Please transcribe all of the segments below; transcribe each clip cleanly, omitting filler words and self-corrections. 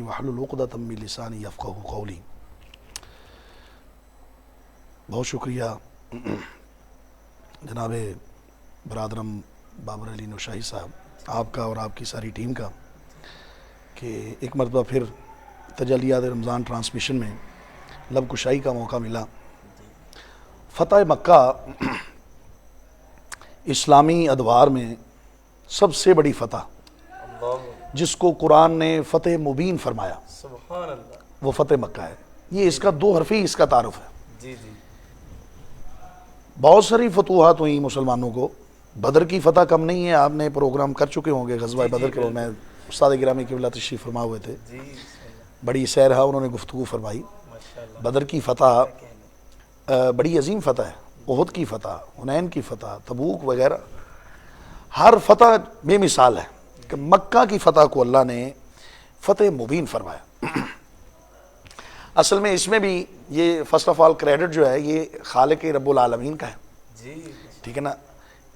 واحلل عقدۃ من لسانی یفقہوا قولی۔ بہت شکریہ جناب برادرم بابر علی نوشاہی صاحب آپ کا اور آپ کی ساری ٹیم کا کہ ایک مرتبہ پھر تجلیات رمضان ٹرانسمیشن میں لب کشائی کا موقع ملا۔ فتح مکہ اسلامی ادوار میں سب سے بڑی فتح جس کو قرآن نے فتح مبین فرمایا، سبحان اللہ، وہ فتح مکہ ہے۔ یہ اس کا دو حرفی اس کا تعارف ہے۔ جی جی، بہت ساری فتوحات ہوئی مسلمانوں کو، بدر کی فتح کم نہیں ہے، آپ نے پروگرام کر چکے ہوں گے غزوہ بدر کے، میں استاد گرامی قبلہ تشریف فرما ہوئے تھے، جی بڑی سیرہ انہوں نے گفتگو فرمائی۔ ماشاء اللہ، بدر کی فتح بڑی عظیم فتح ہے، احد کی فتح، حنین کی فتح، تبوک وغیرہ، ہر فتح بے مثال ہے کہ مکہ کی فتح کو اللہ نے فتح مبین فرمایا۔ اصل میں اس میں بھی یہ فرسٹ آف آل کریڈٹ جو ہے یہ خالق رب العالمین کا ہے، جی ٹھیک ہے نا،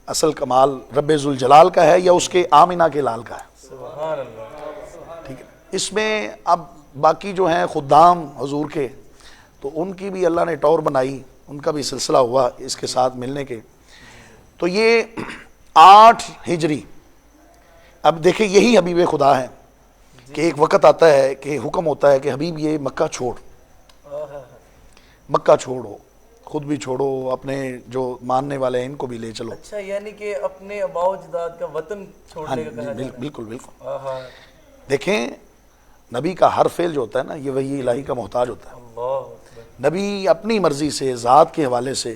اصل کمال رب ذوالجلال کا ہے یا اس کے آمنہ کے لال کا ہے، سبحان اللہ، ٹھیک ہے۔ اس میں اب باقی جو ہیں خدام حضور کے تو ان کی بھی اللہ نے ٹور بنائی، ان کا بھی سلسلہ ہوا اس کے ساتھ ملنے کے۔ تو یہ 8 ہجری، اب دیکھیں یہی حبیب خدا ہے کہ ایک وقت آتا ہے کہ حکم ہوتا ہے کہ حبیب یہ مکہ چھوڑ، مکہ چھوڑو، خود بھی چھوڑو، اپنے جو ماننے والے ہیں ان کو بھی لے چلو۔ اچھا یعنی کہ اپنے آباء و اجداد کا وطن چھوڑنے کا کہا جا رہا ہے۔ بالکل بالکل، آہا، دیکھیں نبی کا ہر فعل جو ہوتا ہے نا یہ وحی الہی کا محتاج ہوتا ہے۔ اللہ اکبر، نبی اپنی مرضی سے ذات کے حوالے سے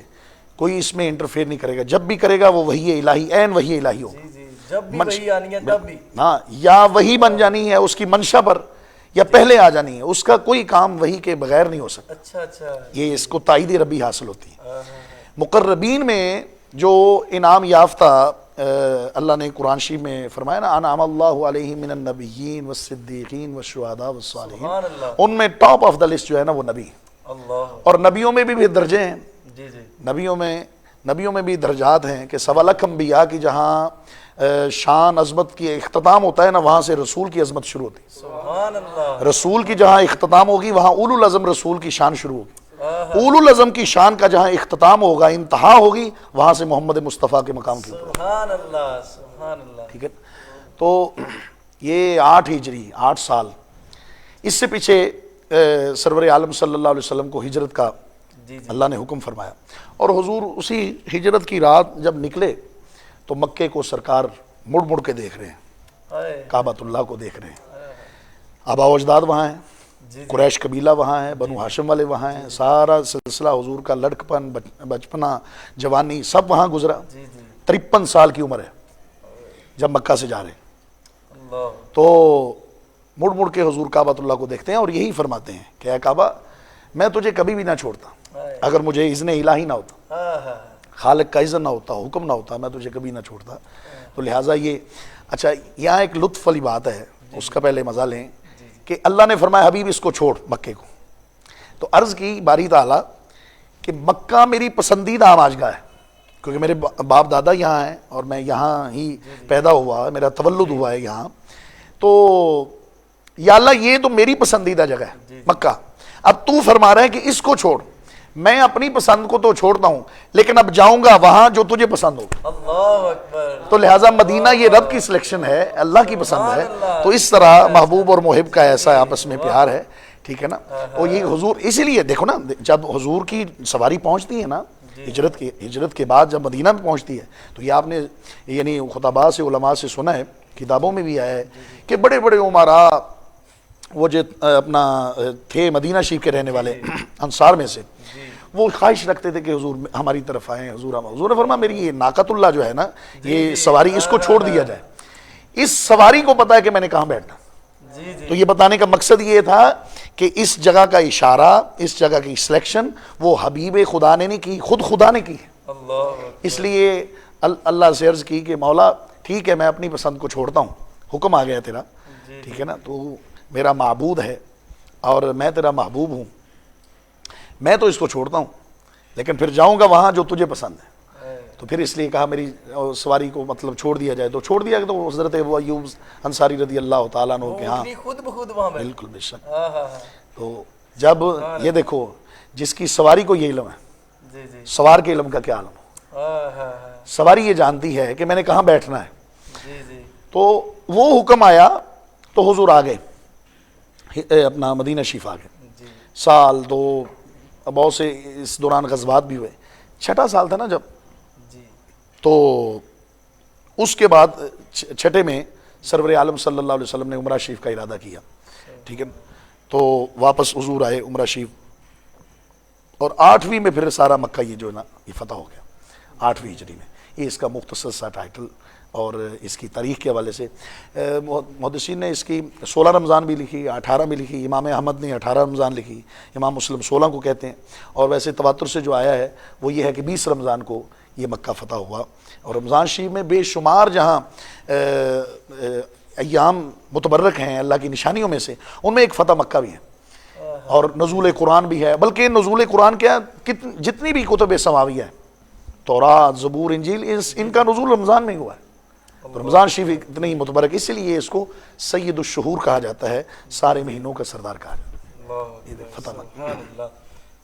کوئی اس میں انٹرفیئر نہیں کرے گا، جب بھی کرے گا وہ وحی الہی، عین وحی الہی ہوگا، جی جی، جب بھی وہی آنی ہے تب بھی، ہاں، یا وہی بن جانی ہے اس کی منشا پر یا پہلے آ جانی ہے، اس کا کوئی کام وحی کے بغیر نہیں ہو سکتا، اچھا اچھا، یہ اس کو تائید ربی حاصل ہوتی ہے۔ آہا، مقربین میں جو انعام یافتہ اللہ نے قرآن شریف میں فرمایا نا، انعم اللہ علیہم من النبیین والصدیقین والشہداء والصالحین، سبحان اللہ، ان میں ٹاپ آف دا لسٹ جو ہے نا وہ نبی، اللہ، اور نبیوں میں بھی درجے ہیں، جی جی، نبیوں میں بھی درجات ہیں کہ 1.25 لاکھ انبیاء کی جہاں شان عظمت کی اختتام ہوتا ہے نا وہاں سے رسول کی عظمت شروع ہوتی ہے، سبحان اللہ، رسول کی جہاں اختتام ہوگی وہاں اولو العزم رسول کی شان شروع ہوگی، آہا، اولو العزم کی شان کا جہاں اختتام ہوگا، انتہا ہوگی، وہاں سے محمد مصطفیٰ کے مقام کی اوپر، سبحان اللہ، سبحان اللہ، ٹھیک ہے۔ تو یہ 8 ہجری، 8 سال، اس سے پیچھے سرور عالم صلی اللہ علیہ وسلم کو ہجرت کا جی جی، اللہ نے حکم فرمایا، اور حضور اسی ہجرت کی رات جب نکلے تو مکے کو سرکار مڑ مڑ کے دیکھ رہے ہیں، آئے، کعبۃ اللہ کو دیکھ رہے ہیں، آبا و اجداد وہاں ہیں، جی جی، قریش قبیلہ وہاں ہے، بنو ہاشم والے وہاں ہیں، سارا سلسلہ حضور کا لڑکپن، بچپنا، جوانی سب وہاں گزرا، جی جی، 53 سال کی عمر ہے جب مکہ سے جا رہے ہیں، اللہ، تو مڑ مڑ کے حضور کعبۃ اللہ کو دیکھتے ہیں اور یہی فرماتے ہیں کہ اے کعبہ میں تجھے کبھی بھی نہ چھوڑتا، آئے، اگر مجھے اذن الہی نہ ہوتا، آہا، خالق کا اذن نہ ہوتا، حکم نہ ہوتا، میں تجھے کبھی نہ چھوڑتا۔ تو لہٰذا یہ اچھا یہاں ایک لطف والی بات ہے، اس کا پہلے مزہ لیں کہ اللہ نے فرمایا حبیب اس کو چھوڑ مکے کو، تو عرض کی باری تعالیٰ کہ مکہ میری پسندیدہ آماجگاہ ہے، کیونکہ میرے باپ دادا یہاں ہیں اور میں یہاں ہی پیدا ہوا، میرا تولد ہوا ہے یہاں، تو یا اللہ یہ تو میری پسندیدہ جگہ ہے مکہ، اب تو فرما رہا ہے کہ اس کو چھوڑ، میں اپنی پسند کو تو چھوڑتا ہوں لیکن اب جاؤں گا وہاں جو تجھے پسند ہوگا، اللہ اکبر، تو لہٰذا مدینہ یہ رب کی سلیکشن ہے، اللہ کی پسند ہے، تو اس طرح محبوب اور محب کا ایسا آپس میں پیار ہے، ٹھیک ہے نا۔ اور یہ حضور اسی لیے دیکھو نا، جب حضور کی سواری پہنچتی ہے نا ہجرت کے بعد جب مدینہ میں پہنچتی ہے تو یہ آپ نے یعنی خطباء سے علماء سے سنا ہے، کتابوں میں بھی آیا ہے کہ بڑے بڑے عمراء وہ جو اپنا تھے مدینہ شریف کے رہنے والے انصار میں سے، وہ خواہش رکھتے تھے کہ حضور ہماری طرف آئیں، حضور نے فرمایا میری یہ ناقۃ اللہ جو ہے نا یہ سواری اس کو چھوڑ دیا جائے، اس سواری کو پتا ہے کہ میں نے کہاں بیٹھنا، جی جی، تو یہ بتانے کا مقصد یہ تھا کہ اس جگہ کا اشارہ، اس جگہ کی سلیکشن وہ حبیب خدا نے نہیں کی، خود خدا نے کی ہے، اللہ اکبر، اس لیے اللہ سے عرض کی کہ مولا ٹھیک ہے میں اپنی پسند کو چھوڑتا ہوں، حکم آ گیا تیرا، ٹھیک ہے نا، تو میرا معبود ہے اور میں تیرا محبوب ہوں، میں تو اس کو چھوڑتا ہوں لیکن پھر جاؤں گا وہاں جو تجھے پسند ہے، تو پھر اس لیے کہا میری سواری کو مطلب چھوڑ دیا جائے، تو چھوڑ دیا تو حضرت ابو ایوب انصاری رضی اللہ تعالیٰ عنہ کے ہاں خود بخود وہاں بیٹھ، بالکل بے شک. تو جب یہ دیکھو جس کی سواری کو یہ علم ہے، جی جی سوار کے علم کا کیا علم ہو. سواری یہ جانتی ہے کہ میں نے کہاں بیٹھنا ہے. جی جی تو وہ حکم آیا تو حضور آ گئے، اپنا مدینہ شریف آ گئے. جی سال دو بہت سے اس دوران غزوات بھی ہوئے. 6 سال تھا نا جب، جی تو اس کے بعد 6 میں سرور عالم صلی اللہ علیہ وسلم نے عمرہ شریف کا ارادہ کیا. ٹھیک ہے، تو واپس حضور آئے عمرہ شریف، اور 8ویں میں پھر سارا مکہ یہ جو ہے نا یہ فتح ہو گیا 8ویں ہجری میں. یہ اس کا مختصر سا ٹائٹل اور اس کی تاریخ کے حوالے سے محدثین نے اس کی 16 رمضان بھی لکھی، 18 بھی لکھی. امام احمد نے 18 رمضان لکھی، امام مسلم 16 کو کہتے ہیں. اور ویسے تواتر سے جو آیا ہے وہ یہ ہے کہ 20 رمضان کو یہ مکہ فتح ہوا. اور رمضان شریف میں بے شمار جہاں ایام متبرک ہیں اللہ کی نشانیوں میں سے، ان میں ایک فتح مکہ بھی ہے، اور نزول قرآن بھی ہے. بلکہ نزول قرآن کیا جتنی بھی کتب سماویہ ہے، تورات، زبور، انجیل، ان کا نزول رمضان میں ہوا ہے. تو رمضان شریف اتنے ہی متبرک، اسی لیے اس کو سید الشہور کہا جاتا ہے، سارے مہینوں کا سردار کہا جاتا ہے. یہ فتح مکہ. سبحان اللہ.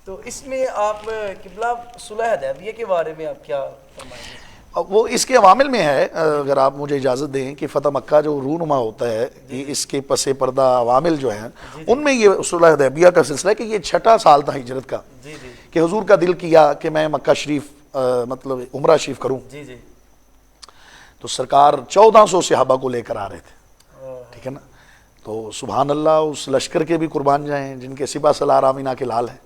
تو اس میں آپ قبلہ صلح حدیبیہ کے بارے میں آپ کیا فرمائیں گے؟ وہ اس کے عوامل میں ہے، اگر آپ مجھے اجازت دیں، کہ فتح مکہ جو رونما ہوتا ہے، یہ اس کے پس پردہ عوامل جو ہیں ان میں یہ صلح حدیبیہ کا سلسلہ ہے کہ یہ 6 سال تھا ہجرت کا، جی جی کہ حضور کا دل کیا کہ میں مکہ شریف مطلب عمرہ شریف کروں. جی جی تو سرکار 1400 صحابہ کو لے کر آ رہے تھے. ٹھیک ہے نا. تو سبحان اللہ اس لشکر کے بھی قربان جائیں جن کے سپہ سالار آمینہ کے لال ہیں.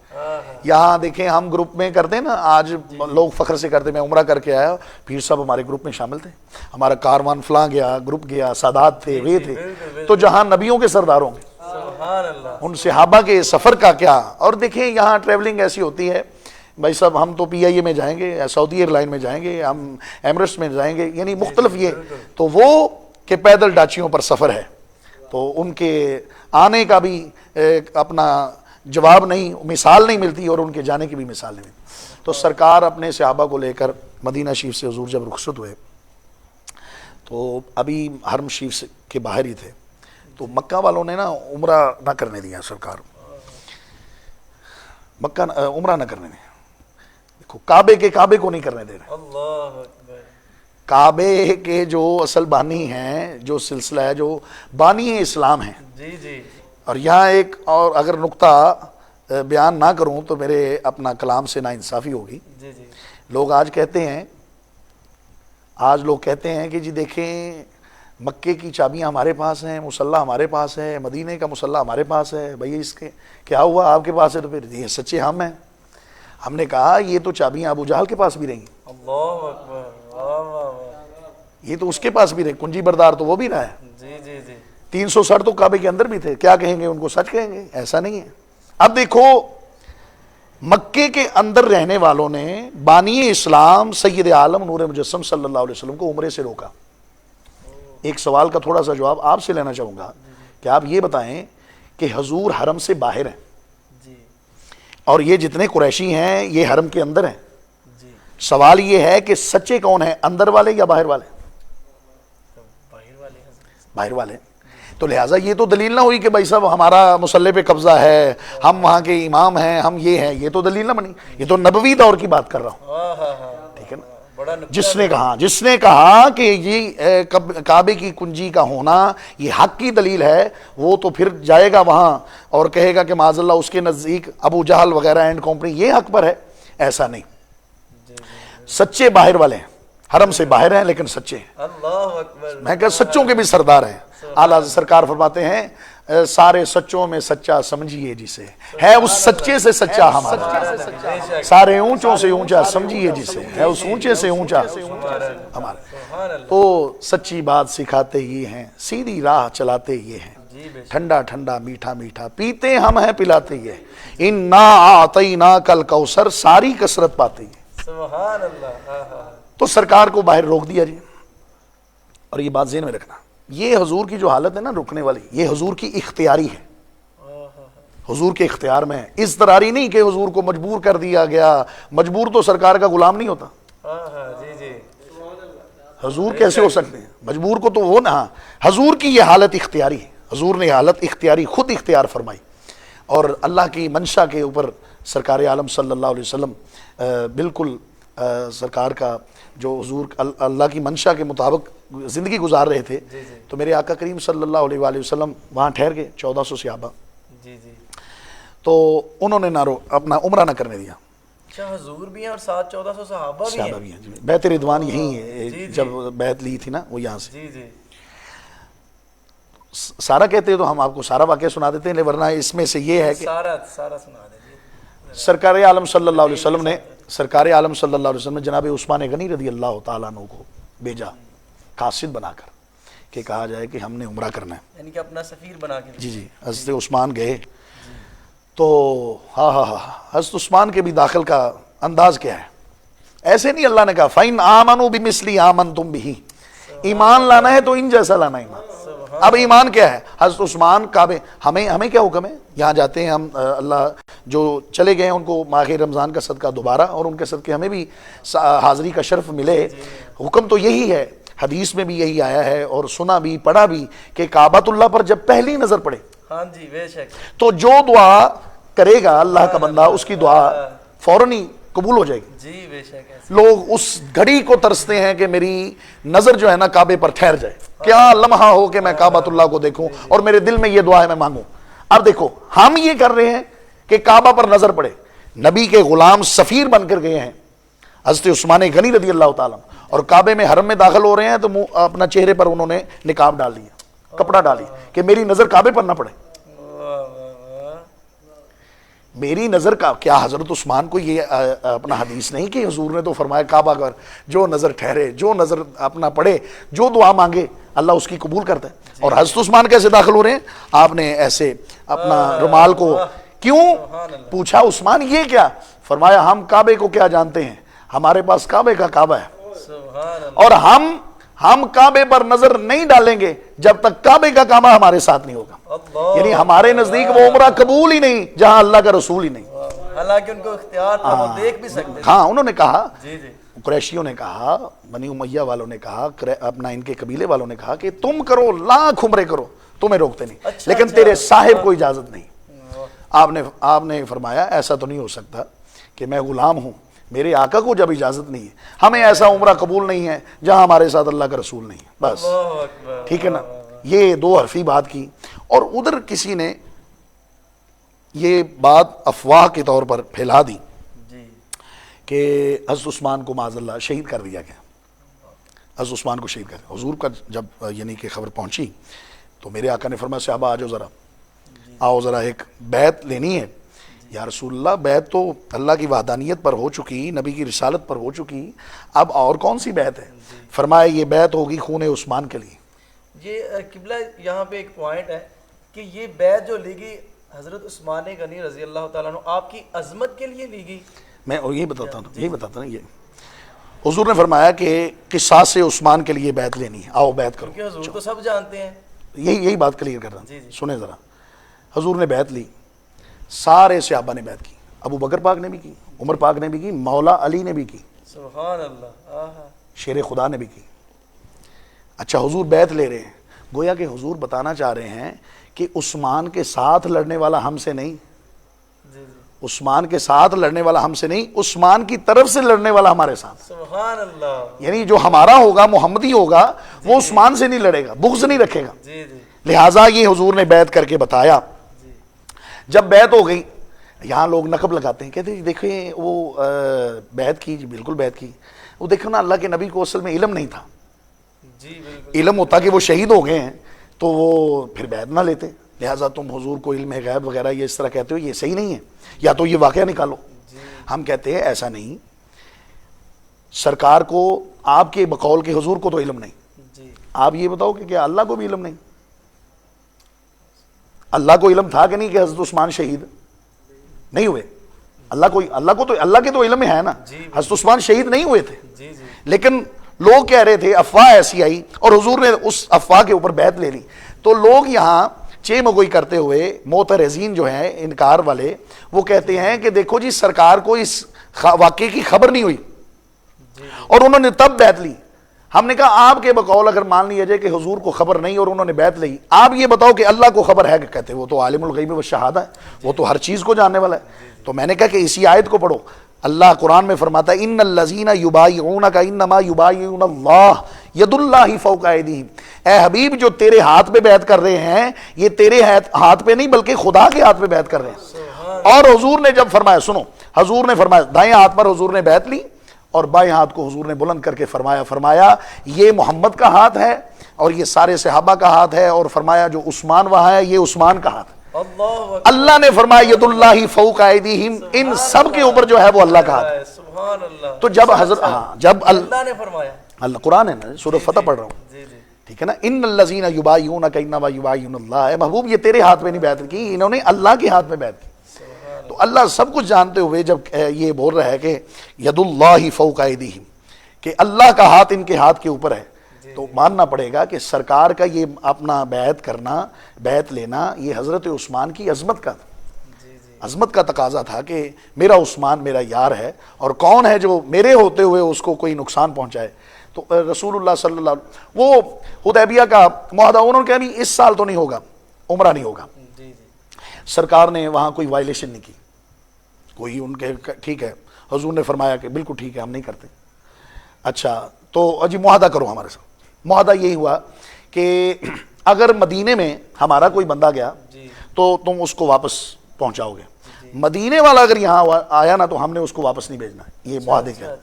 یہاں دیکھیں ہم گروپ میں کرتے ہیں نا، آج لوگ فخر سے کرتے ہیں میں عمرہ کر کے آیا، پیر صاحب ہمارے گروپ میں شامل تھے، ہمارا کاروان فلاں گیا، گروپ گیا، سادات تھے، وہ تھے. تو جہاں نبیوں کے سردار ہوں گے، سبحان اللہ. ان صحابہ کے سفر کا کیا. اور دیکھیں یہاں ٹریولنگ ایسی ہوتی ہے، بھائی صاحب ہم تو پی آئی اے میں جائیں گے، سعودی ایئر لائن میں جائیں گے، ہم ایمریٹس میں جائیں گے، یعنی مختلف. یہ تو وہ کہ پیدل ڈاچیوں پر سفر ہے، تو ان کے آنے کا بھی اپنا جواب نہیں، مثال نہیں ملتی، اور ان کے جانے کی بھی مثال نہیں ملتی. تو سرکار اپنے صحابہ کو لے کر مدینہ شریف سے حضور جب رخصت ہوئے، تو ابھی حرم شریف کے باہر ہی تھے. تو مکہ والوں نے نا عمرہ نہ کرنے دیا، سرکار مکہ عمرہ نہ کرنے دیا. دیکھو کعبے کو نہیں کرنے دے رہے. اللہ اکبر. کعبے کے جو اصل بانی ہیں، جو سلسلہ ہے، جو بانی اسلام ہیں. جی جی اور یہاں ایک اور اگر نقطہ بیان نہ کروں تو میرے اپنا کلام سے نا انصافی ہوگی. جی جی لوگ آج کہتے ہیں کہ جی دیکھیں مکے کی چابیاں ہمارے پاس ہیں، مصلی ہمارے پاس ہے، مدینے کا مصلی ہمارے پاس ہے. بھئی اس کے کیا ہوا آپ کے پاس ہے؟ تو پھر یہ سچے ہم ہیں. ہم نے کہا یہ تو چابیاں ابو جہل کے پاس بھی رہیں. اللہ اکبر. واہ واہ واہ. یہ تو اس کے پاس بھی رہے، کنجی بردار تو وہ بھی رہا ہے. جی جی جی 300 سر تو کعبے کے اندر بھی تھے. کیا کہیں گے ان کو؟ سچ کہیں گے؟ ایسا نہیں ہے. اب دیکھو مکے کے اندر رہنے والوں نے بانی اسلام سید عالم نور مجسم صلی اللہ علیہ وسلم کو عمرے سے روکا. ایک سوال کا تھوڑا سا جواب آپ سے لینا چاہوں گا کہ آپ یہ بتائیں کہ حضور حرم سے باہر ہیں، جی اور یہ جتنے قریشی ہیں یہ حرم کے اندر ہیں. جی. سوال یہ ہے کہ سچے کون ہیں، اندر والے یا باہر والے؟ باہر والے حضرت. باہر والے. تو لہٰذا یہ تو دلیل نہ ہوئی کہ بھائی صاحب ہمارا مصلی پہ قبضہ ہے، ہم وہاں کے امام ہیں، ہم یہ ہیں. یہ تو دلیل نہ بنی. یہ تو نبوی دور کی بات کر رہا ہوں. ہاں ہاں ہاں. ٹھیک ہے نا. بڑا جس نے کہا کہ یہ کعبے کی کنجی کا ہونا یہ حق کی دلیل ہے، وہ تو پھر جائے گا وہاں اور کہے گا کہ معاذ اللہ اس کے نزدیک ابو جہل وغیرہ اینڈ کمپنی یہ حق پر ہے. ایسا نہیں. سچے باہر والے ہیں، حرم سے باہر ہیں لیکن سچے ہیں. اللہ اکبر. میں کہ سچوں کے بھی سردار ہیں. اعلیٰ سرکار فرماتے ہیں سارے سچوں میں سچا سمجھیے جسے، ہے اس سچے سے سچا ہمارا. سارے اونچوں سے اونچا سمجھیے جسے، ہے اس اونچے سے اونچا ہمارا. تو سچی بات سکھاتے یہ ہیں، سیدھی راہ چلاتے یہ ہیں، ٹھنڈا ٹھنڈا میٹھا میٹھا پیتے ہم ہیں پلاتے یہ. انا اعطیناک الکوثر ساری کثرت پاتے یہ. سبحان اللہ. تو سرکار کو باہر روک دیا جی. اور یہ بات ذہن میں رکھنا، یہ حضور کی جو حالت ہے نا رکنے والی، یہ حضور کی اختیاری ہے. حضور کے اختیار میں ہے، اضطراری نہیں کہ حضور کو مجبور کر دیا گیا. مجبور تو سرکار کا غلام نہیں ہوتا. جی جی حضور کیسے ہو سکتے ہیں؟ مجبور کو تو وہ نہ، حضور کی یہ حالت اختیاری ہے، حضور نے حالت اختیاری خود اختیار فرمائی، اور اللہ کی منشا کے اوپر سرکار عالم صلی اللہ علیہ وسلم بالکل سرکار کا جو حضور اللہ کی منشا کے مطابق زندگی گزار رہے تھے، تو میرے آقا کریم صلی اللہ علیہ وآلہ وسلم وہاں ٹھہر گئے 1400 صحابہ، تو انہوں نے اپنا عمرہ نہ کرنے دیا۔ اچھا، حضور بھی ہیں اور ساتھ 1400 صحابہ بھی ہیں؟ جی، بیعت رضوان یہی ہے، جب بیعت لی تھی نا وہ یہاں سے۔ جی جی، سارا کہتے ہیں تو ہم آپ کو سارا واقعہ سنا دیتے ہیں، ورنہ اس میں سے یہ ہے کہ سارا سنا دیجیے۔ سرکار عالم صلی اللہ علیہ وسلم نے جناب عثمان غنی رضی اللہ تعالیٰ عنہ کو بھیجا قاصد بنا کر، کہ کہا جائے کہ ہم نے عمرہ کرنا ہے، یعنی کہ اپنا سفیر بنا کے۔ جی جی، حضرت عثمان گئے تو حضرت عثمان کے بھی داخل کا انداز کیا ہے، ایسے نہیں اللہ نے کہا فَإِنْ آمَنُوا بِمِثْلِ آمَنْتُمْ بِهِ، ایمان لانا ہے تو ان جیسا لانا ایمان۔ اب ایمان کیا ہے؟ حضرت عثمان کعبے، ہمیں کیا حکم ہے؟ یہاں جاتے ہیں ہم، اللہ جو چلے گئے ہیں ان کو ماہ رمضان کا صدقہ دوبارہ، اور ان کے صدقے ہمیں بھی حاضری کا شرف ملے، حکم تو یہی ہے، حدیث میں بھی یہی آیا ہے اور سنا بھی پڑھا بھی کہ کعبۃ اللہ پر جب پہلی نظر پڑے ہاں جی، بے شک، تو جو دعا کرے گا اللہ کا بندہ اس کی دعا فوراً ہی قبول ہو جائے گی۔ جی بے شک۔ لوگ اس گھڑی کو ترستے ہیں کہ میری نظر جو ہے نا کعبے پر ٹھہر جائے، کیا لمحہ ہو کہ میں کعبۃ اللہ کو دیکھوں اور میرے دل میں یہ دعا ہے میں مانگوں۔ اب دیکھو ہم یہ کر رہے ہیں کہ کعبہ پر نظر پڑے، نبی کے غلام سفیر بن کر گئے ہیں حضرت عثمان غنی رضی اللہ تعالیٰ، اور کعبے میں حرم میں داخل ہو رہے ہیں تو اپنا چہرے پر انہوں نے نقاب ڈال لیا، کپڑا ڈالی کہ میری نظر کعبے پر نہ پڑے۔ میری نظر کا کیا حضرت عثمان کو یہ اپنا حدیث نہیں کہ حضور نے تو فرمایا کعبہ پر جو نظر ٹھہرے، جو نظر اپنا پڑے، جو دعا مانگے اللہ اس کی قبول کرتا ہے۔ اور حضرت عثمان کیسے داخل ہو رہے ہیں؟ آپ نے ایسے اپنا رومال کو، کیوں پوچھا عثمان یہ کیا؟ فرمایا ہم کعبے کو کیا جانتے ہیں، ہمارے پاس کعبے کا کعبہ ہے، اور ہم کعبے پر نظر نہیں ڈالیں گے جب تک کعبے کا کعبہ ہمارے ساتھ نہیں ہوگا۔ یعنی ہمارے نزدیک وہ عمرہ قبول ہی نہیں جہاں اللہ کا رسول ہی نہیں۔ حالانکہ ان کو اختیار تھا، وہ دیکھ بھی سکتے۔ ہاں، انہوں نے کہا، جی جی، قریشیوں نے کہا، بنی امیہ والوں نے کہا، اپنا ان کے قبیلے والوں نے کہا کہ تم کرو لاکھ عمرے کرو تمہیں روکتے نہیں، لیکن تیرے صاحب کو اجازت نہیں۔ آپ نے فرمایا ایسا تو نہیں ہو سکتا کہ میں غلام ہوں، میرے آقا کو جب اجازت نہیں ہے، ہمیں ایسا عمرہ قبول نہیں ہے جہاں ہمارے ساتھ اللہ کا رسول نہیں ہے، بس ٹھیک ہے نا۔ یہ دو حرفی بات کی، اور ادھر کسی نے یہ بات افواہ کے طور پر پھیلا دی کہ حضرت عثمان کو معاذ اللہ شہید کر دیا گیا، حضرت عثمان کو شہید کر دیا۔ حضور کا جب یعنی کہ خبر پہنچی تو میرے آقا نے فرمایا صحابہ آؤ ذرا ایک بیعت لینی ہے۔ یا رسول اللہ بیعت تو اللہ کی وحدانیت پر ہو چکی، نبی کی رسالت پر ہو چکی، اب اور کون سی بیعت ہے؟ فرمایا یہ بیعت ہوگی خون عثمان کے لیے۔ یہ قبلہ یہاں پہ ایک پوائنٹ ہے کہ یہ بیعت جو لی گئی حضرت عثمان غنی رضی اللہ تعالیٰ عنہ آپ کی عظمت کے لیے لی گئی؟ میں یہی بتاتا ہوں یہ حضور نے فرمایا کہ قصاص عثمان کے لیے بیعت لینی ہے، آؤ بیعت کرو۔ کیونکہ حضور تو سب جانتے ہیں، یہی بات کلیئر کر رہا ہوں، سنیں ذرا۔ حضور نے بیعت لی، سارے صحابہ نے بیعت کی، ابو بکر پاک نے بھی کی، عمر پاک نے بھی کی، مولا علی نے بھی کی، سبحان اللہ، شیر خدا نے بھی کی۔ اچھا حضور بیعت لے رہے ہیں، گویا کہ حضور بتانا چاہ رہے ہیں کہ عثمان کے ساتھ لڑنے والا ہم سے نہیں، عثمان کے ساتھ لڑنے والا ہم سے نہیں، عثمان کی طرف سے لڑنے والا ہمارے ساتھ۔ سبحان اللہ، یعنی جو ہمارا ہوگا محمدی ہوگا وہ عثمان سے نہیں لڑے گا، بغض نہیں رکھے گا۔ لہٰذا یہ حضور نے بیعت کر کے بتایا۔ جب بیعت ہو گئی، یہاں لوگ نقب لگاتے ہیں، کہتے ہیں دیکھیں وہ بیعت کی، بالکل بیعت کی، وہ دیکھو نا اللہ کے نبی کو اصل میں علم نہیں تھا، علم ہوتا کہ وہ شہید ہو گئے ہیں تو وہ پھر بیعت نہ لیتے، لہٰذا تم حضور کو علم غیب وغیرہ یہ اس طرح کہتے ہو، یہ صحیح نہیں ہے، یا تو یہ واقعہ نکالو۔ ہم کہتے ہیں ایسا نہیں، سرکار کو آپ کے بقول کے حضور کو تو علم نہیں، آپ یہ بتاؤ کہ کیا اللہ کو بھی علم نہیں؟ اللہ کو علم تھا کہ نہیں کہ حضرت عثمان شہید نہیں ہوئے؟ اللہ کے تو علم میں ہے نا، حضرت عثمان شہید نہیں ہوئے تھے، لیکن لوگ کہہ رہے تھے، افواہ ایسی آئی اور حضور نے اس افواہ کے اوپر بیعت لے لی، تو لوگ یہاں چے مگوئی کرتے ہوئے معترضین جو ہیں انکار والے، وہ کہتے ہیں کہ دیکھو جی سرکار کو اس واقعے کی خبر نہیں ہوئی اور انہوں نے تب بیعت لی۔ ہم نے کہا آپ کے بقول اگر مان لیا جائے کہ حضور کو خبر نہیں اور انہوں نے بیعت لی، آپ یہ بتاؤ کہ اللہ کو خبر ہے کہ کہتے وہ تو عالم الغیب والشہادہ ہے، وہ تو ہر چیز کو جاننے والا ہے۔ تو میں نے کہا کہ اسی آیت کو پڑھو، اللہ قرآن میں فرماتا ہے ان الذین یبایعونک انما یبایعون اللہ ید اللہ فوق ایدیہم، اے حبیب جو تیرے ہاتھ پہ بیعت کر رہے ہیں یہ تیرے ہاتھ پہ نہیں بلکہ خدا کے ہاتھ پہ بیعت کر رہے ہیں۔ اور حضور نے جب فرمایا، سنو، حضور نے فرمایا دائیں ہاتھ پر حضور نے بیعت لی اور بائیں ہاتھ کو حضور نے بلند کر کے فرمایا یہ محمد کا ہاتھ ہے اور یہ سارے صحابہ کا ہاتھ ہے، اور فرمایا جو عثمان وہاں ہے یہ عثمان کا ہاتھ ہے۔ اللہ نے فرمایا ید اللہ فوق ایدیہم، ان سب کے اوپر جو ہے وہ اللہ کا ہاتھ ہے۔ سبحان اللہ۔ تو جب حضرت جب اللہ نے فرمایا، اللہ قرآن ہے نا، سورہ فتح پڑھ رہا ہوں، جی جی ٹھیک ہے نا، ان الذین یبایعونک انما یبایعون اللہ، اے محبوب یہ تیرے ہاتھ پہ نہیں بیعت کی، انہوں نے اللہ کے ہاتھ پہ بیعت کی۔ تو اللہ سب کچھ جانتے ہوئے جب یہ بول رہا ہے کہ ید اللہ فوق ایدیہم، کہ اللہ کا ہاتھ ان کے ہاتھ کے اوپر ہے، تو ماننا پڑے گا کہ سرکار کا یہ اپنا بیعت کرنا، بیعت لینا، یہ حضرت عثمان کی عظمت کا عظمت کا تقاضا تھا کہ میرا عثمان میرا یار ہے، اور کون ہے جو میرے ہوتے ہوئے اس کو کوئی نقصان پہنچائے۔ تو رسول اللہ صلی اللہ علیہ وسلم، وہ حدیبیہ کا معاہدہ انہوں نے کہا بھی اس سال تو نہیں ہوگا، عمرہ نہیں ہوگا، جی جی سرکار نے وہاں کوئی وائلیشن نہیں کی، کوئی ان کے ٹھیک ہے، حضور نے فرمایا کہ بالکل ٹھیک ہے ہم نہیں کرتے۔ اچھا تو جی معاہدہ کرو ہمارے ساتھ۔ معاہدہ یہی ہوا کہ اگر مدینے میں ہمارا کوئی بندہ گیا تو تم اس کو واپس پہنچاؤ گے، مدینے والا اگر یہاں آیا نا تو ہم نے اس کو واپس نہیں بھیجنا۔ یہ معاہدے کا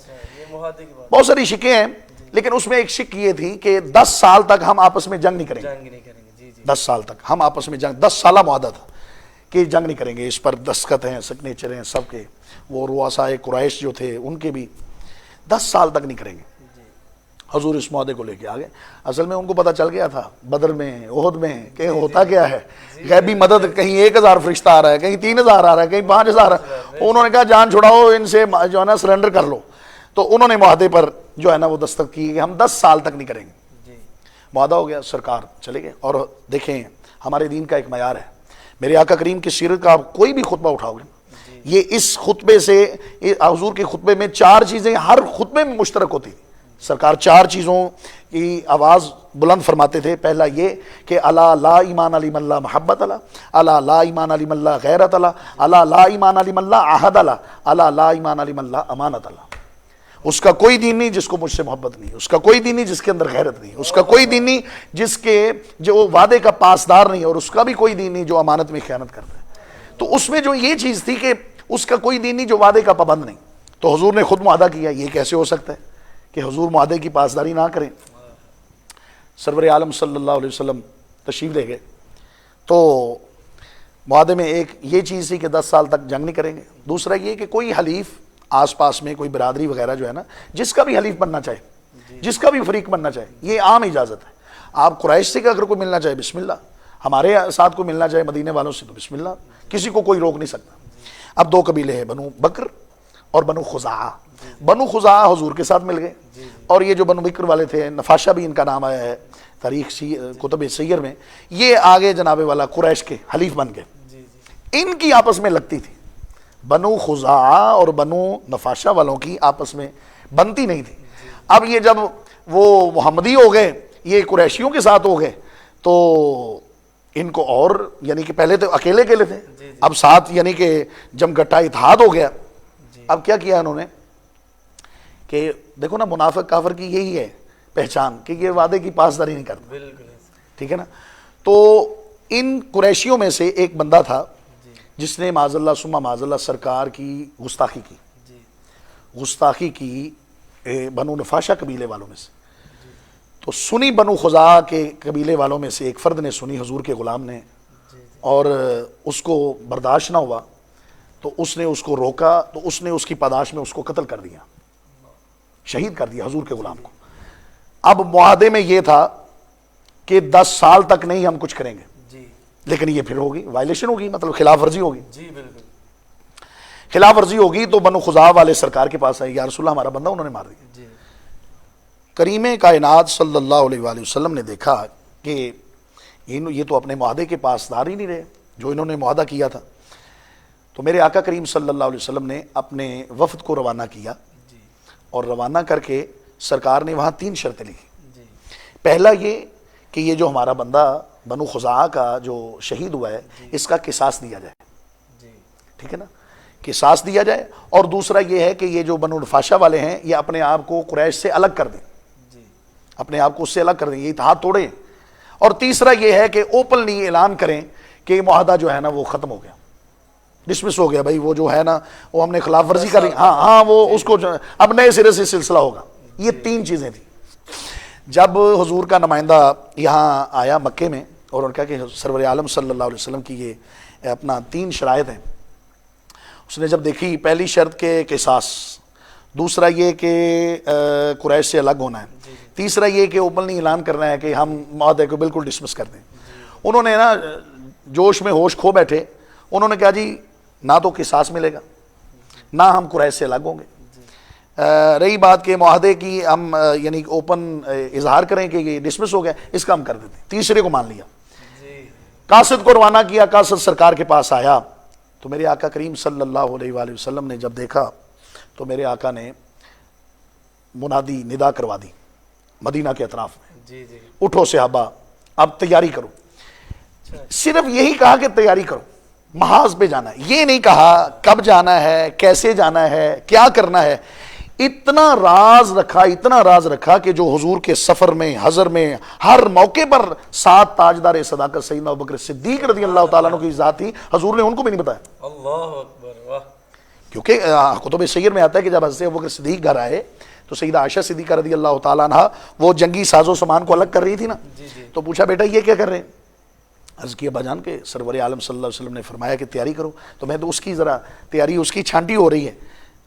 بہت ساری شکیں ہیں، لیکن اس میں ایک شک یہ تھی کہ 10 سال تک ہم آپس میں جنگ نہیں کریں گے، 10 سال تک ہم آپس میں جنگ، 10 سالہ معاہدہ تھا کہ جنگ نہیں کریں گے۔ اس پر دستخط ہیں، سگنیچر ہیں سب کے، وہ رؤسائے قریش جو تھے ان کے بھی، 10 سال تک نہیں کریں گے۔ حضور اس معاہدے کو لے کے آگے، اصل میں ان کو پتہ چل گیا تھا بدر میں احد میں کہ ہوتا کیا ہے، غیبی مدد، کہیں 1000 فرشتہ آ رہا ہے، کہیں 3000 آ رہا ہے، کہیں 5000 آ رہا ہے۔ انہوں نے کہا جان چھڑاؤ ان سے، جو ہے نا سرنڈر کر لو۔ تو انہوں نے معاہدے پر جو ہے نا وہ دستخط کی کہ ہم 10 سال تک نہیں کریں گے۔ معاہدہ ہو گیا، سرکار چلے گئے۔ اور دیکھیں ہمارے دین کا ایک معیار ہے، میرے آقا کریم کی سیرت کا آپ کوئی بھی خطبہ اٹھاؤ گے، یہ اس خطبے سے، حضور کے خطبے میں 4 چیزیں ہر خطبے میں مشترک ہوتی ہیں۔ سرکار 4 چیزوں کی آواز بلند فرماتے تھے۔ پہلا یہ کہ الا لا ایمان علی من لا محبت علی، الا لا ایمان علی من لا غیرت علی، الا لا ایمان علی من لا عہد علی، الا لا ایمان علی من لا امانت علی۔ اس کا کوئی دین نہیں جس کو مجھ سے محبت نہیں، اس کا کوئی دین نہیں جس کے اندر غیرت نہیں، اس کا کوئی دین نہیں جس کے جو وعدے کا پاسدار نہیں، اور اس کا بھی کوئی دین نہیں جو امانت میں خیانت کرتا ہے۔ تو اس میں جو یہ چیز تھی کہ اس کا کوئی دین نہیں جو وعدے کا پابند نہیں۔ تو حضور نے خود معاہدہ کیا، یہ کیسے ہو سکتا ہے کہ حضور معاہدے کی پاسداری نہ کریں؟ سرور عالم صلی اللہ علیہ وسلم تشریف لے گئے، تو معاہدے میں ایک یہ چیز تھی کہ 10 سال تک جنگ نہیں کریں گے۔ دوسرا یہ کہ کوئی حلیف آس پاس میں کوئی برادری وغیرہ جو ہے نا، جس کا بھی حلیف بننا چاہے، جس کا بھی فریق بننا چاہے، یہ عام اجازت ہے۔ آپ قریش سے اگر کوئی ملنا چاہے بسم اللہ، ہمارے ساتھ کوئی ملنا چاہے مدینے والوں سے تو بسم اللہ، کسی کو کوئی روک نہیں سکتا۔ اب 2 قبیلے ہیں، بنو بکر اور بنو خزاعہ۔ بنو خزاعہ حضور کے ساتھ مل گئے، اور یہ جو بنو بکر والے تھے، نفاشہ بھی ان کا نام آیا ہے تاریخ کتب سیر میں، یہ آگے جناب والا قریش کے حلیف بن گئے۔ ان کی آپس میں لگتی تھی، بنو خزاعہ اور بنو نفاشہ والوں کی آپس میں بنتی نہیں تھی۔ اب یہ جب وہ محمدی ہو گئے، یہ قریشیوں کے ساتھ ہو گئے، تو ان کو اور یعنی کہ پہلے تو اکیلے اکیلے تھے، اب ساتھ یعنی کہ جم گٹا اتحاد ہو گیا۔ اب کیا کیا انہوں نے کہ دیکھو نا، منافق کافر کی یہی ہے پہچان کہ یہ وعدے کی پاسداری نہیں کرتا، ٹھیک ہے نا۔ تو ان قریشیوں میں سے ایک بندہ تھا جس نے معاذ اللہ ثم معاذ اللہ سرکار کی گستاخی کی بنو نفاشہ قبیلے والوں میں سے۔ تو سنی بنو خزاعہ کے قبیلے والوں میں سے ایک فرد نے سنی حضور کے غلام نے، اور اس کو برداشت نہ ہوا، تو اس نے اس کو روکا، تو اس نے اس کی پاداش میں اس کو قتل کر دیا، شہید کر دیا حضور کے غلام کو۔ اب معاہدے میں یہ تھا کہ 10 سال تک نہیں ہم کچھ کریں گے، لیکن یہ پھر ہوگی وائلیشن ہوگی، مطلب خلاف ورزی ہوگی۔ خلاف ورزی ہوگی تو بنو خزاعہ والے سرکار کے پاس آئے، یا رسول اللہ ہمارا بندہ انہوں نے مار دیا۔ کریم کائنات صلی اللہ علیہ وآلہ وسلم نے دیکھا کہ یہ تو اپنے معاہدے کے پاسدار ہی نہیں رہے جو انہوں نے معاہدہ کیا تھا۔ تو میرے آقا کریم صلی اللہ علیہ وسلم نے اپنے وفد کو روانہ کیا، اور روانہ کر کے سرکار نے وہاں 3 شرطیں لکھی. جی پہلا یہ کہ یہ جو ہمارا بندہ بنو خزاعہ کا جو شہید ہوا ہے اس کا قصاص دیا جائے. جی ٹھیک ہے نا, قصاص دیا جائے. اور دوسرا یہ ہے کہ یہ جو بنو نفاشہ والے ہیں یہ اپنے آپ کو قریش سے الگ کر دیں, جی اپنے آپ کو اس سے الگ کر دیں, یہ اتحاد توڑیں. اور تیسرا یہ ہے کہ اوپنلی اعلان کریں کہ معاہدہ جو ہے نا وہ ختم ہو گیا, ڈسمس ہو گیا, بھائی وہ جو ہے نا وہ ہم نے خلاف ورزی کر لی, ہاں وہ اس کو اب نئے سرے سے سلسلہ ہوگا. یہ 3 چیزیں تھیں. جب حضور کا نمائندہ یہاں آیا مکے میں اور ان کا کہ سرور عالم صلی اللہ علیہ وسلم کی یہ اپنا 3 شرائط ہیں, اس نے جب دیکھی پہلی شرط کے قصاص, دوسرا یہ کہ قریش سے الگ ہونا ہے, تیسرا یہ کہ اوپنلی اعلان کرنا ہے کہ ہم معاہدے کو بالکل ڈسمس کر دیں. انہوں نے نا جوش میں ہوش کھو بیٹھے, انہوں نے کہا جی نہ تو قصاص ملے گا نہ ہم قریش سے الگ ہوں گے. رہی بات کہ معاہدے کی ہم یعنی اوپن اظہار کریں کہ یہ ڈسمس ہو گیا, اس کا ہم کر دیتے. تیسرے کو مان لیا. قاصد کو روانہ کیا, قاصد سرکار کے پاس آیا تو میرے آقا کریم صلی اللہ علیہ وآلہ وسلم نے جب دیکھا تو میرے آقا نے منادی ندا کروا دی مدینہ کے اطراف میں, جی جی اٹھو صحابہ اب تیاری کرو. صرف یہی کہا کہ تیاری کرو, محاذ پہ جانا ہے, یہ نہیں کہا کب جانا ہے, کیسے جانا ہے, کیا کرنا ہے. اتنا راز رکھا کہ جو حضور کے سفر میں حضر میں ہر موقع پر 7 تاجدار صداقت سیدنا ابوبکر صدیق رضی اللہ تعالیٰ عنہ کی ذات تھی, حضور نے ان کو بھی نہیں بتایا. اللہ اکبر, واہ. کیونکہ کتب سیر میں آتا ہے کہ جب حضرت ابوبکر صدیق گھر آئے تو سیدہ عائشہ صدیقہ رضی اللہ تعالیٰ عنہ وہ جنگی ساز و سامان کو الگ کر رہی تھی نا, تو پوچھا بیٹا یہ کیا کر رہے ہیں؟ عرض کیا بجان کے سرور عالم صلی اللہ علیہ وسلم نے فرمایا کہ تیاری کرو, تو میں تو اس کی ذرا تیاری اس کی چھانٹی ہو رہی ہے.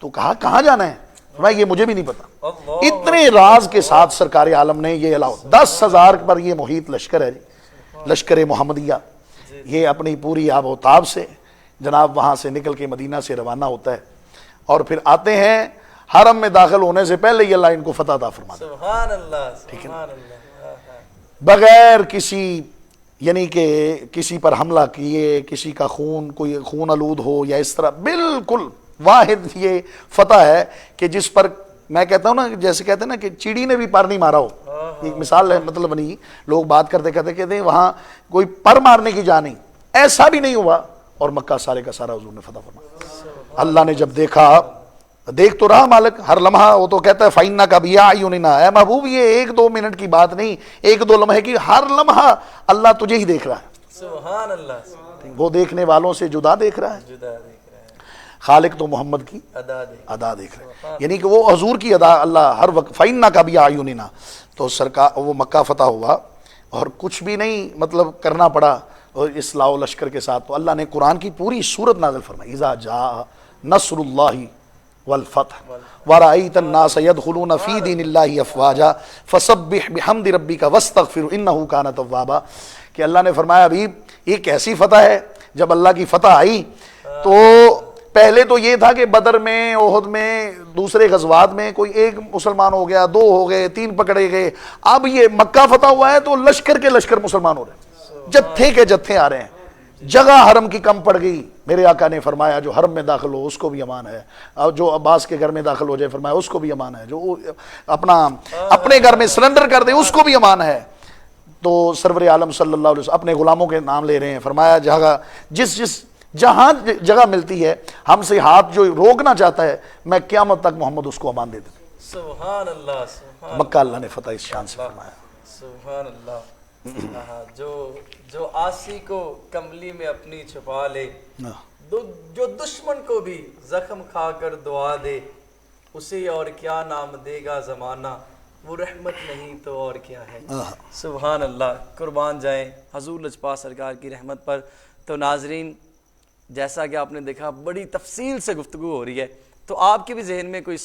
تو کہا کہاں جانا ہے؟ فرمایا یہ مجھے بھی نہیں پتا. اتنے راز کے ساتھ سرکار عالم نے یہ الاؤ 10,000 پر یہ محیط لشکر ہے, لشکر محمدیہ, یہ اپنی پوری آب و تاب سے جناب وہاں سے نکل کے مدینہ سے روانہ ہوتا ہے اور پھر آتے ہیں حرم میں داخل ہونے سے پہلے ہی اللہ ان کو فتح عطا فرما دے. سبحان اللہ, سبحان اللہ. بغیر کسی یعنی کہ کسی پر حملہ کیے, کسی کا کوئی خون آلود ہو یا اس طرح, بالکل واحد یہ فتح ہے کہ جس پر میں کہتا ہوں نا, جیسے کہتے ہیں نا کہ چیڑی نے بھی پر نہیں مارا ہو. ایک مثال ہے, مطلب نہیں, لوگ بات کرتے کہتے ہیں وہاں کوئی پر مارنے کی جا نہیں, ایسا بھی نہیں ہوا اور مکہ سارے کا سارا حضور نے فتح فرمایا. اللہ نے جب دیکھا, دیکھ تو رہا مالک ہر لمحہ, وہ تو کہتا ہے فَإِنَّكَ بِأَعْيُنِنَا, اے محبوب یہ 1-2 منٹ کی بات نہیں, 1-2 لمحے کی, ہر لمحہ اللہ تجھے ہی دیکھ رہا ہے. سبحان اللہ, وہ دیکھنے والوں سے جدا دیکھ رہا ہے. جدا دیکھ رہا ہے, خالق تو محمد کی ادا دیکھ رہا ہے, یعنی کہ وہ حضور کی ادا اللہ ہر وقت. فَإِنَّكَ بِأَعْيُنِنَا, تو سرکار وہ مکہ فتح ہوا اور کچھ بھی نہیں مطلب کرنا پڑا اور اصلاح و لشکر کے ساتھ. تو اللہ نے قرآن کی پوری سورت نازل فرمائی, اذا جاء نصر اللہ والفتح ورأيت الناس يدخلون في دين الله افواجا فسبح بحمد ربك واستغفر انه كان توابا. کہ اللہ نے فرمایا ابھی یہ کیسی فتح ہے, جب اللہ کی فتح آئی تو پہلے تو یہ تھا کہ بدر میں, احد میں, دوسرے غزوات میں کوئی 1 مسلمان ہو گیا, 2 ہو گئے, 3 پکڑے گئے. اب یہ مکہ فتح ہوا ہے تو لشکر کے لشکر مسلمان ہو رہے ہیں, جتھے کے جتھے آ رہے ہیں. جگہ حرم کی کم پڑ گئی, میرے آقا نے فرمایا جو حرم میں داخل ہو اس کو بھی امان ہے, اور جو عباس کے گھر میں داخل ہو جائے فرمایا اس کو بھی امان ہے, جو اپنے گھر میں سرنڈر کر دے اس کو بھی امان ہے. تو سرور عالم صلی اللہ علیہ وسلم اپنے غلاموں کے نام لے رہے ہیں, فرمایا جہاں جگہ ملتی ہے ہم سے ہاتھ جو روکنا چاہتا ہے میں قیامت تک محمد اس کو امان دے دیتا. سبحان اللہ, سبحان مکہ اللہ نے فتح اس شان سے فرمایا. سبحان اللہ. جو آسی کو کملی میں اپنی چھپا لے, جو دشمن کو بھی زخم کھا کر دعا دے, اسے اور کیا نام دے گا زمانہ, وہ رحمت نہیں تو اور کیا ہے. سبحان اللہ, قربان جائیں حضور لجپا سرکار کی رحمت پر. تو ناظرین جیسا کہ آپ نے دیکھا بڑی تفصیل سے گفتگو ہو رہی ہے, تو آپ کے بھی ذہن میں کوئی